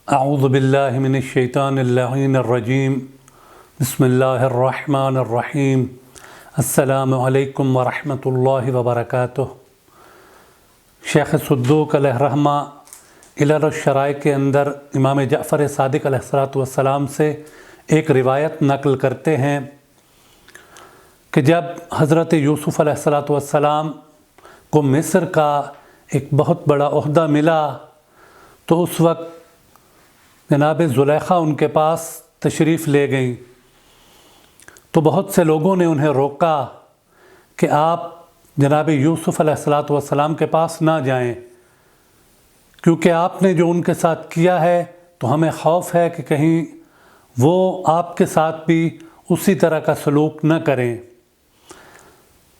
اعوذ باللہ من الشیطان اللعین الرجیم بسم اللہ الرحمن الرحیم السلام علیکم ورحمۃ اللہ وبرکاتہ۔ شیخ صدوق علیہ الرحمہ علل الشرائع کے اندر امام جعفر صادق علیہ السلام سے ایک روایت نقل کرتے ہیں کہ جب حضرت یوسف علیہ السلام کو مصر کا ایک بہت بڑا عہدہ ملا تو اس وقت جناب زلیخا ان کے پاس تشریف لے گئیں، تو بہت سے لوگوں نے انہیں روکا کہ آپ جناب یوسف علیہ السلام کے پاس نہ جائیں، کیونکہ آپ نے جو ان کے ساتھ کیا ہے تو ہمیں خوف ہے کہ کہیں وہ آپ کے ساتھ بھی اسی طرح کا سلوک نہ کریں۔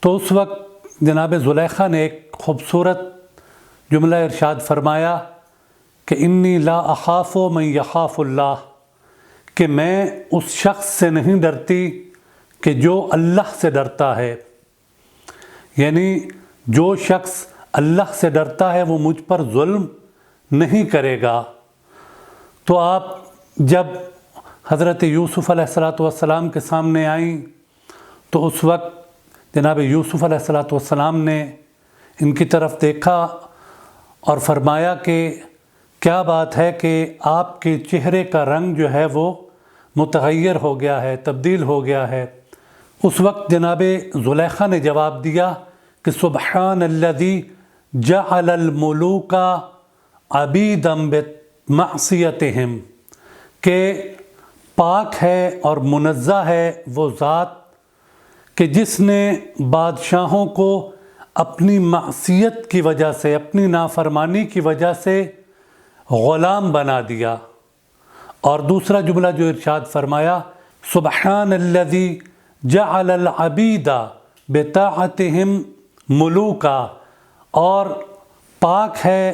تو اس وقت جناب زلیخا نے ایک خوبصورت جملہ ارشاد فرمایا کہ انی لا اخاف من یخاف اللہ، کہ میں اس شخص سے نہیں ڈرتی کہ جو اللہ سے ڈرتا ہے، یعنی جو شخص اللہ سے ڈرتا ہے وہ مجھ پر ظلم نہیں کرے گا۔ تو آپ جب حضرت یوسف علیہ السلام کے سامنے آئیں تو اس وقت جناب یوسف علیہ السلام نے ان کی طرف دیکھا اور فرمایا کہ کیا بات ہے کہ آپ کے چہرے کا رنگ جو ہے وہ متغیر ہو گیا ہے، تبدیل ہو گیا ہے۔ اس وقت جناب زلیخا نے جواب دیا کہ سبحان الذی جعل الملوک عبیدا بمعصیتہم، کہ پاک ہے اور منزہ ہے وہ ذات کہ جس نے بادشاہوں کو اپنی معصیت کی وجہ سے، اپنی نافرمانی کی وجہ سے غلام بنا دیا۔ اور دوسرا جملہ جو ارشاد فرمایا سبحان الذی جعل العبید بطاعتہم ملوکا، اور پاک ہے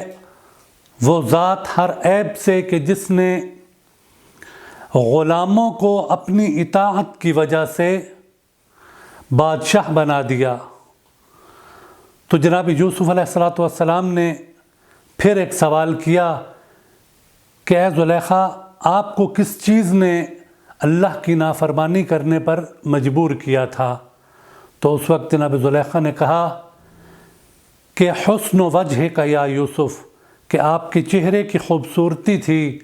وہ ذات ہر عیب سے کہ جس نے غلاموں کو اپنی اطاعت کی وجہ سے بادشاہ بنا دیا۔ تو جناب یوسف علیہ السلام نے پھر ایک سوال کیا کہ اے زلیخا، آپ کو کس چیز نے اللہ کی نافرمانی کرنے پر مجبور کیا تھا؟ تو اس وقت جناب زلیخا نے کہا کہ حسن وجہ کا یا یوسف، کہ آپ کے چہرے کی خوبصورتی تھی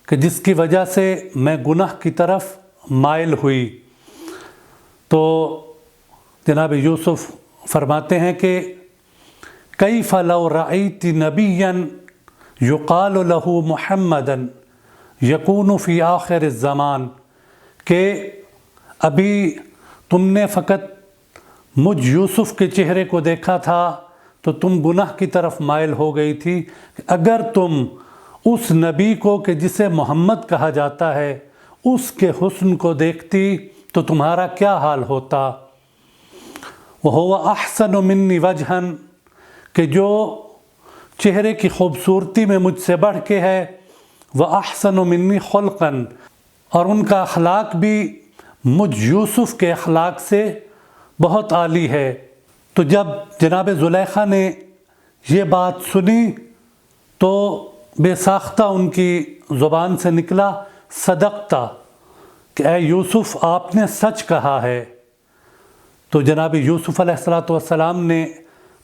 کہ جس کی وجہ سے میں گناہ کی طرف مائل ہوئی۔ تو جناب یوسف فرماتے ہیں کہ کیف لو رأیت نبیا یقال له محمدا یکون فی آخر الزمان، کہ ابھی تم نے فقط مجھ یوسف کے چہرے کو دیکھا تھا تو تم گناہ کی طرف مائل ہو گئی تھی، اگر تم اس نبی کو کہ جسے محمد کہا جاتا ہے اس کے حسن کو دیکھتی تو تمہارا کیا حال ہوتا۔ وَهُوَ أَحْسَنُ مِنِّي وَجْهًا، کہ جو چہرے کی خوبصورتی میں مجھ سے بڑھ کے ہے، وَأَحْسَنُ مِنِّي خُلْقًا، اور ان کا اخلاق بھی مجھ یوسف کے اخلاق سے بہت عالی ہے۔ تو جب جناب زلیخا نے یہ بات سنی تو بے ساختہ ان کی زبان سے نکلا صدقتا، کہ اے یوسف آپ نے سچ کہا ہے۔ تو جناب یوسف علیہ السلام نے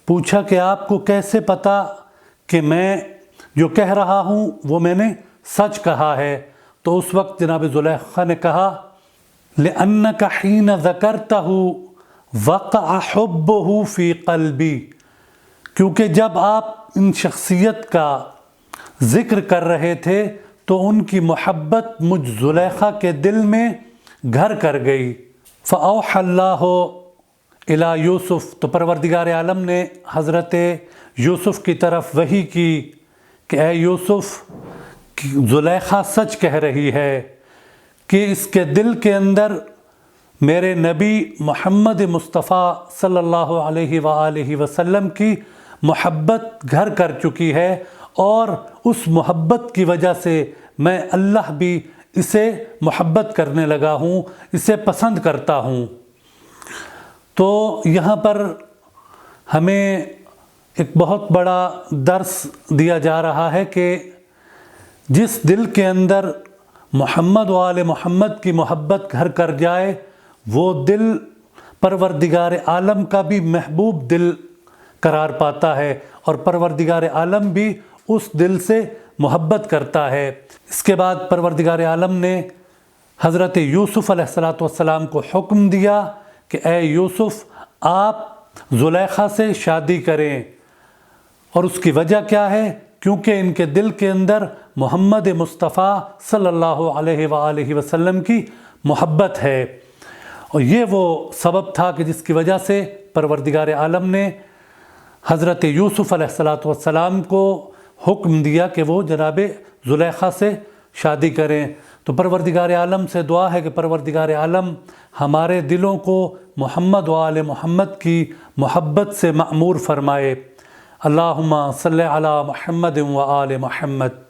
پوچھا کہ آپ کو کیسے پتہ کہ میں جو کہہ رہا ہوں وہ میں نے سچ کہا ہے؟ تو اس وقت جناب زلیخا نے کہا لِأَنَّكَ حِينَ ذَكَرْتَهُ وَقَعَ حُبُّهُ فِي قَلْبِي، کیونکہ جب آپ ان شخصیت کا ذکر کر رہے تھے تو ان کی محبت مجھ زلیخا کے دل میں گھر کر گئی۔ فَأَوْحَى اللَّهُ إِلَى یوسف، تو پروردگار عالم نے حضرت یوسف کی طرف وحی کی کہ اے یوسف، زلیخا سچ کہہ رہی ہے کہ اس کے دل کے اندر میرے نبی محمد مصطفیٰ صلی اللہ علیہ وآلہ وسلم کی محبت گھر کر چکی ہے، اور اس محبت کی وجہ سے میں اللہ بھی اسے محبت کرنے لگا ہوں، اسے پسند کرتا ہوں۔ تو یہاں پر ہمیں ایک بہت بڑا درس دیا جا رہا ہے کہ جس دل کے اندر محمد و آل محمد کی محبت گھر کر جائے وہ دل پروردگار عالم کا بھی محبوب دل قرار پاتا ہے اور پروردگار عالم بھی اس دل سے محبت کرتا ہے۔ اس کے بعد پروردگار عالم نے حضرت یوسف علیہ السلام کو حکم دیا کہ اے یوسف آپ زلیخا سے شادی کریں، اور اس کی وجہ کیا ہے؟ کیونکہ ان کے دل کے اندر محمد مصطفیٰ صلی اللہ علیہ وآلہ وسلم کی محبت ہے، اور یہ وہ سبب تھا کہ جس کی وجہ سے پروردگار عالم نے حضرت یوسف علیہ السلام کو حکم دیا کہ وہ جناب زلیخا سے شادی کریں۔ تو پروردگار عالم سے دعا ہے کہ پروردگار عالم ہمارے دلوں کو محمد و آل محمد کی محبت سے معمور فرمائے۔ اللہم صلی علی محمد و آل محمد۔